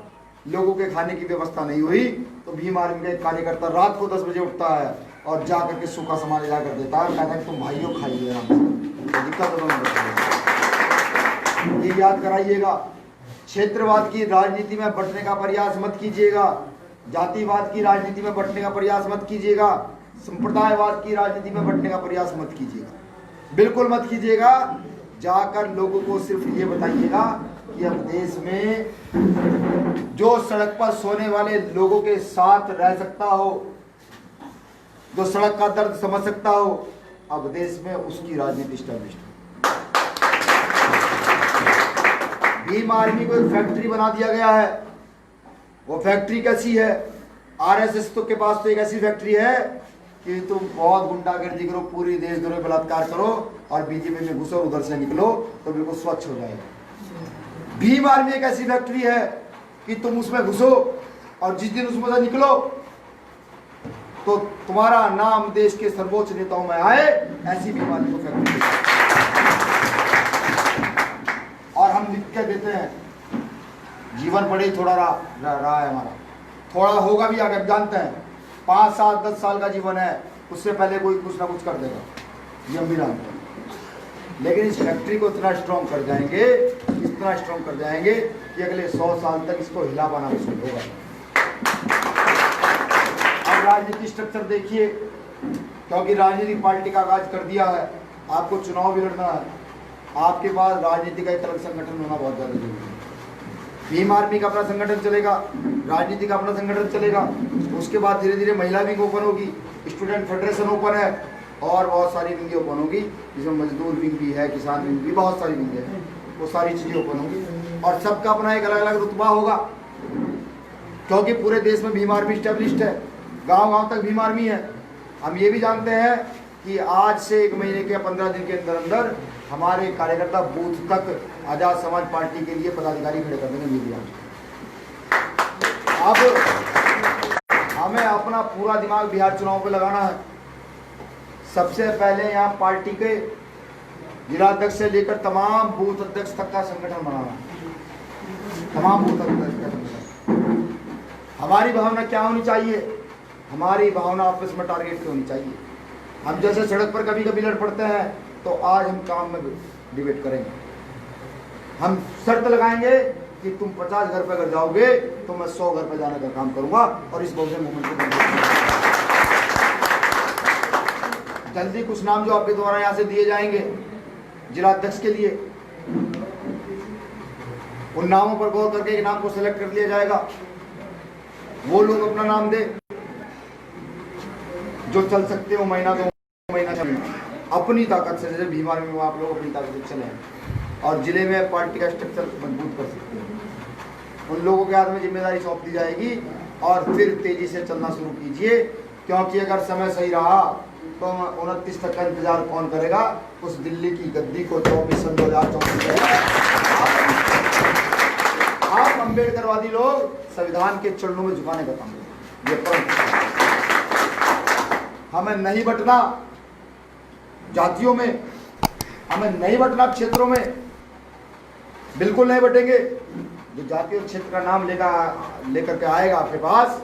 लोगों के खाने की व्यवस्था नहीं हुई, तो भीम आर्मी का एक कार्यकर्ता रात को 10 बजे उठता है और जा करके सूखा सामान ले जाकर देता है, कहता है तुम भाइयों खाइए आराम से। दिक्कत ये याद कराइएगा। क्षेत्रवाद की राजनीति में बंटने का प्रयास मत कीजिएगा, जातिवाद की राजनीति में बंटने का प्रयास मत कीजिएगा, संप्रदायवाद की राजनीति में बंटने का प्रयास मत कीजिएगा, बिल्कुल मत कीजिएगा। जाकर लोगों को सिर्फ ये बताइएगा कि अब देश में जो सड़क पर सोने वाले लोगों के साथ रह सकता हो, जो सड़क का दर्द समझ सकता हो, अब देश में उसकी राजनीति स्टैब्लिश्ड है। भीम आर्मी को एक फैक्ट्री बना दिया गया है। वो फैक्ट्री कैसी है? RSS तो के पास तो एक ऐसी फैक्ट्री है कि तुम बहुत गुंडागर्दी करो, पूरी देशद्रोही बलात्कार करो और बीजेपी में घुसो, उधर से निकलो तो बिल्कुल स्वच्छ हो जाएगा। भीम आर्मी एक ऐसी फैक्ट्री है कि तुम उसमें घुसो और जिस दिन उसमें से निकलो तो तुम्हारा नाम देश के सर्वोच्च नेताओं में आए, ऐसी भीम आर्मी को फैक्ट्री। और हम लिख के देते हैं, जीवन बड़े ही थोड़ा रहा है हमारा, थोड़ा होगा भी आगे, जानते हैं 5 साल 10 साल का जीवन है, उससे पहले कोई कुछ ना कुछ कर देगा, ये हम भी जानते हैं। लेकिन इस फैक्ट्री को इतना स्ट्रॉन्ग कर जाएंगे, इतना स्ट्रॉन्ग कर जाएंगे कि अगले 100 साल तक इसको हिला पाना मुश्किल होगा। अब राजनीतिक स्ट्रक्चर देखिए, क्योंकि राजनीतिक पार्टी का आगाज कर दिया है, आपको चुनाव भी लड़ना है, आपके पास राजनीति का एक अलग संगठन होना बहुत ज़्यादा जरूरी है। भीम आर्मी का अपना संगठन चलेगा, राजनीति का अपना संगठन चलेगा, उसके बाद धीरे धीरे महिला विंग ओपन होगी, स्टूडेंट फेडरेशन ओपन है और बहुत सारी विंगें ओपन होगी, जिसमें मजदूर विंग भी है, किसान विंग भी, बहुत सारी विंगें हैं, वो सारी चीज़ें ओपन होंगी और सबका अपना एक अलग अलग रुतबा होगा। क्योंकि पूरे देश में भीम आर्मी स्टैब्लिश्ड है, गाँव-गाँव तक भीम आर्मी है। हम ये भी जानते हैं कि आज से 1 महीने के 15 दिन के अंदर अंदर हमारे कार्यकर्ता बूथ तक आजाद समाज पार्टी के लिए पदाधिकारी खड़े कर देंगे मीडिया। अब हमें अपना पूरा दिमाग बिहार चुनाव पे लगाना है। सबसे पहले यहाँ पार्टी के जिलाध्यक्ष से लेकर तमाम बूथ अध्यक्ष तक का संगठन बनाना, तमाम बूथ अध्यक्ष का संगठन। हमारी भावना क्या होनी चाहिए? हमारी भावना आपस में टारगेट की होनी चाहिए। हम जैसे सड़क पर कभी कभी लड़ पड़ते हैं, तो आज हम काम में डिबेट करेंगे। हम शर्त लगाएंगे कि तुम 50 घर पे अगर जाओगे तो मैं 100 घर पे जाने का काम करूंगा, और इस बहुजन मूवमेंट को जल्दी कुछ नाम जो आपके द्वारा यहाँ से दिए जाएंगे जिलाध्यक्ष के लिए, उन नामों पर गौर करके एक नाम को सिलेक्ट कर लिया जाएगा। वो लोग अपना नाम दे जो चल सकते हो, महीना 2 महीना चलना अपनी ताकत से, जैसे भीम आर्मी में आप लोग अपनी ताकत से चले और जिले में पार्टी का स्ट्रक्चर मजबूत कर सकते हैं। उन लोगों के हाथ में जिम्मेदारी सौंप दी जाएगी और फिर तेजी से चलना शुरू कीजिए, क्योंकि अगर समय सही रहा तो 29 तक का इंतजार कौन करेगा? उस दिल्ली की गद्दी को 24/2024 आप अम्बेडकरवादी लोग संविधान के चरणों में झुकाने का काम करें। ये पर हमें नहीं बंटना जातियों में, हमें नहीं बंटना क्षेत्रों में, बिल्कुल नहीं बटेंगे। जो जाति और क्षेत्र का नाम लेकर के आएगा आपके पास,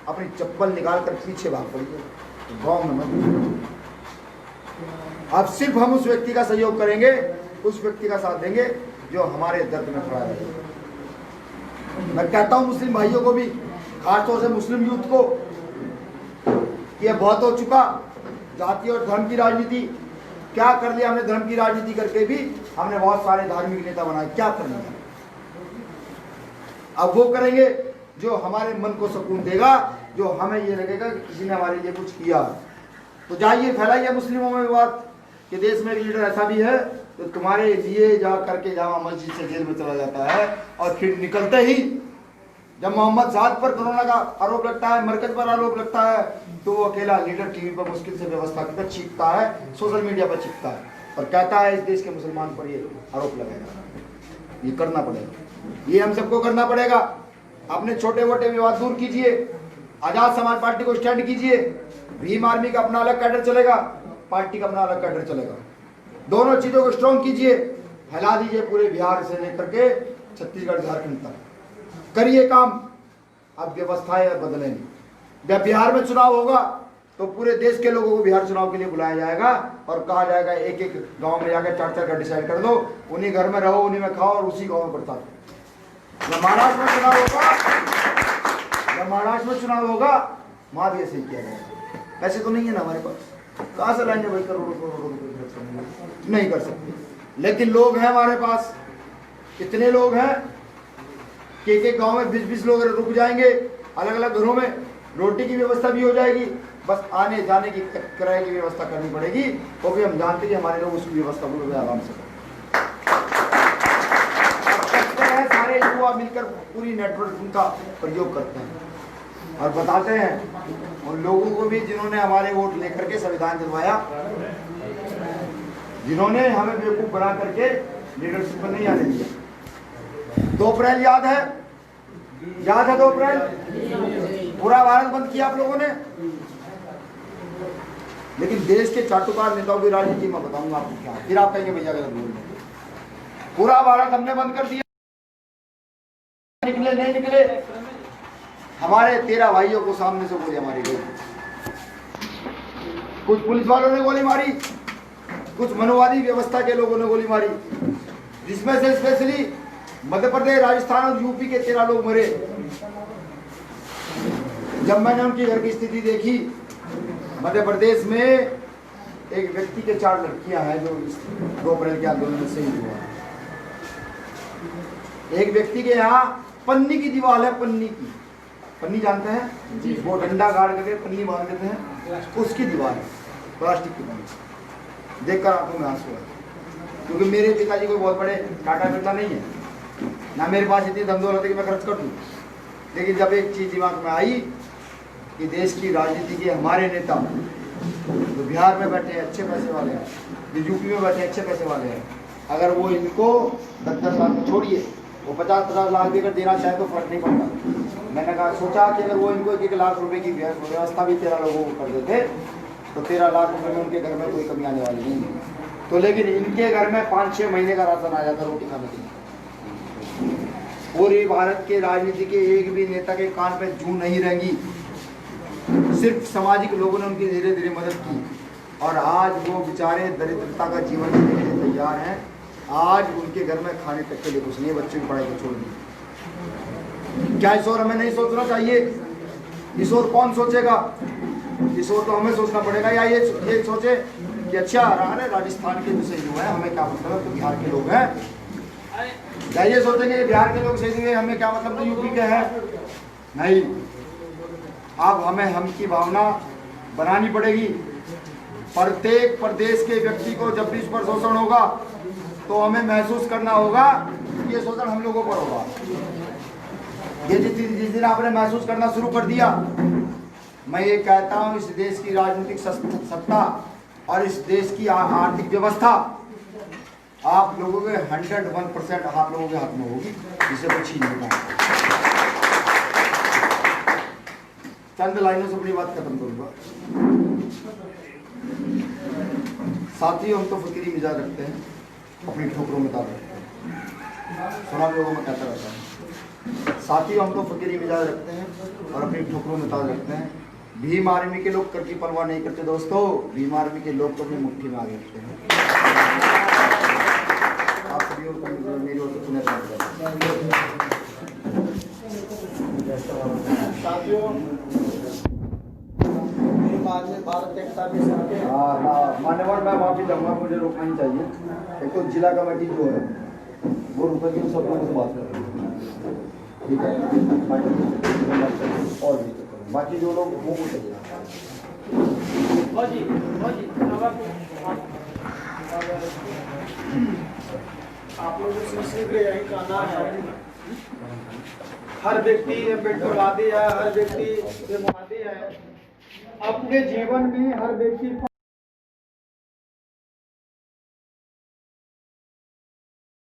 अपनी चप्पल निकाल कर पीछे भाग पड़िए, गाँव में मत। अब सिर्फ हम उस व्यक्ति का सहयोग करेंगे, उस व्यक्ति का साथ देंगे जो हमारे दर्द में खड़ा है। मैं कहता हूं मुस्लिम भाइयों को भी, खासतौर से मुस्लिम यूथ को, ये बहुत हो चुका जाति और धर्म की राजनीति। क्या कर लिया हमने? धर्म की राजनीति करके भी हमने बहुत सारे धार्मिक नेता बनाए। क्या कर लिया? अब वो करेंगे जो हमारे मन को सुकून देगा, जो हमें ये लगेगा कि किसी ने हमारे लिए कुछ किया। तो जाइए फैलाइए मुस्लिमों में बात कि देश में एक लीडर ऐसा भी है तो तुम्हारे लिए जा करके जामा मस्जिद से जेल में चला जाता है, और फिर निकलते ही जब मोहम्मद साद पर कोरोना का आरोप लगता है, मरकज पर आरोप लगता है, तो वो अकेला लीडर टीवी पर मुश्किल से व्यवस्था कर चीखता है, सोशल मीडिया पर चीखता है और कहता है इस देश के मुसलमान पर ये आरोप लगाएगा। ये करना पड़ेगा, ये हम सबको करना पड़ेगा। अपने छोटे मोटे विवाद दूर कीजिए, आजाद समाज पार्टी को स्टैंड कीजिए। भीम आर्मी का अपना अलग कैडर चलेगा, पार्टी का अपना अलग कैडर चलेगा। दोनों चीजों को स्ट्रॉन्ग कीजिए, फैला दीजिए पूरे बिहार से लेकर के छत्तीसगढ़ झारखंड तक, करिए काम। अब व्यवस्थाएं बदलेंगी। जब बिहार में चुनाव होगा तो पूरे देश के लोगों को बिहार चुनाव के लिए बुलाया जाएगा और कहा जाएगा एक एक गांव में जाकर 4-4 का डिसाइड कर दो, उन्हीं घर में रहो, उन्हीं में खाओ और उसी गांव में प्रचार करो। जब महाराष्ट्र में चुनाव होगा, वहां भी ऐसे ही किया जाएगा। पैसे तो नहीं है ना हमारे पास, कहां से लाएंगे भाई करोड़ों रुपए खर्च करने? नहीं कर सकते, लेकिन लोग हैं हमारे पास। कितने लोग हैं कि एक गांव में 20-20 लोग रुक जाएंगे, अलग अलग घरों में रोटी की व्यवस्था भी हो जाएगी। बस आने जाने की किराए की व्यवस्था करनी पड़ेगी, क्योंकि हम जानते हैं हमारे लोग उसकी व्यवस्था को आराम से करते हैं। सारे युवा मिलकर पूरी नेटवर्किंग का प्रयोग करते हैं और बताते हैं उन लोगों को भी जिन्होंने हमारे वोट लेकर के संविधान दिलवाया, जिन्होंने हमें बेवकूफ बना करके लीडरशिप पर नहीं आने दिया। 2 अप्रैल याद है 2 अप्रैल? पूरा भारत बंद किया आप लोगों ने, लेकिन देश के चाटुकार नेताओं की राजनीति में बताऊंगा आपको क्या, फिर आप कहेंगे भैया गलत बोल रहे। पूरा भारत हमने बंद कर दिया, निकले नहीं निकले। हमारे 13 भाइयों को सामने से गोली मारी गई, कुछ पुलिस वालों ने गोली मारी, कुछ मनोवादी व्यवस्था के लोगों ने गोली मारी, जिसमें से स्पेशली मध्य प्रदेश, राजस्थान और यूपी के 13 लोग मरे। जब मैंने उनकी घर की स्थिति देखी, मध्य प्रदेश में एक व्यक्ति के 4 लड़कियां हैं जो 2 अप्रैल के आंदोलन में शहीद हुआ। एक व्यक्ति के यहाँ पन्नी की दीवार है, पन्नी जानते हैं, वो डंडा गाड़ करके पन्नी बांध देते हैं, उसकी दीवार है, प्लास्टिक की पन्नी। देखकर आंखों में आंसू आए, क्योंकि मेरे पिताजी कोई बहुत बड़े टाटा बिरला नहीं है, ना मेरे पास इतनी दमदौलत है कि मैं खर्च कर दूँ। लेकिन जब एक चीज़ दिमाग में आई कि देश की राजनीति के हमारे नेता जो बिहार में बैठे हैं अच्छे पैसे वाले हैं, जो यूपी में बैठे अच्छे पैसे वाले हैं, अगर वो इनको 10-10 लाख में छोड़िए, वो 50-50 लाख भी अगर देना चाहे तो फर्क नहीं पड़ता। मैंने कहा सोचा कि अगर वो इनको 1-1 लाख रुपए की व्यवस्था भी 13 लोगों को कर देते तो 13 लाख रुपए में उनके घर में कोई कमी आने वाली नहीं है। तो लेकिन इनके घर में 5-6 महीने का राशन आ जाता रोटी खाने के लिए। पूरे भारत के राजनीति के एक भी नेता के कान पे जूं नहीं रहेंगी, सिर्फ सामाजिक लोगों ने उनकी धीरे धीरे मदद की और आज वो बेचारे दरिद्रता का जीवन जीने के लिए तैयार हैं। आज उनके घर में खाने तक के लिए कुछ नहीं, बच्चों की पढ़ाई को छोड़ दी। क्या इस ओर हमें नहीं सोचना चाहिए? इस ओर कौन सोचेगा? इस ओर तो हमें सोचना पड़ेगा। या ये सोचे कि अच्छा रहा है राजस्थान के जो सही लोग हैं, हमें क्या मतलब है, तो बिहार के लोग हैं। या ये सोचेंगे बिहार के लोग सही हैं, हमें क्या मतलब, तो यूपी के हैं। नहीं, अब हमें हम की भावना बनानी पड़ेगी। प्रत्येक प्रदेश के व्यक्ति को जब भी इस पर शोषण होगा तो हमें महसूस करना होगा कि ये शोषण हम लोगों पर होगा। ये जिस दिन आपने महसूस करना शुरू कर दिया, मैं ये कहता हूँ इस देश की राजनीतिक सत्ता और इस देश की आर्थिक व्यवस्था आप लोगों के 101% आप लोगों के हाथ में होगी, जिसे कोई छीन नहीं पाएगा। चंद लाइनों से अपनी बात खत्म करूंगा। साथियों, हम तो फकीरी मिजाज रखते हैं, अपनी ठोकरों में ताब रखते हैं। सुना लोगों में कहता रहता है। साथियों, हम तो फकीरी मिजाज रखते हैं और अपनी ठोकरों में ताब रखते हैं। भीम आर्मी के लोग कर की परवाह नहीं करते दोस्तों, भीम आर्मी के लोग तो अपनी मुट्ठी में आगे रखते हैं। आप सभी को मेरी ओर से सुनना चाहते हैं। साथियों, भारत एकता के साथ मान्यवर, मैं माफी चाहूँगा, मुझे रोकना नहीं चाहिए। एक तो जिला कमेटी जो है वो रुपये की सब लोगों से बात कर रही है, ठीक है, और भी बाकी जो लोग वो चाहिए। आप लोगों से शीघ्र यही कहना है, हर व्यक्ति अम्बेडकरवादी है, हर व्यक्ति देववादी है। अपने जीवन में हर व्यक्ति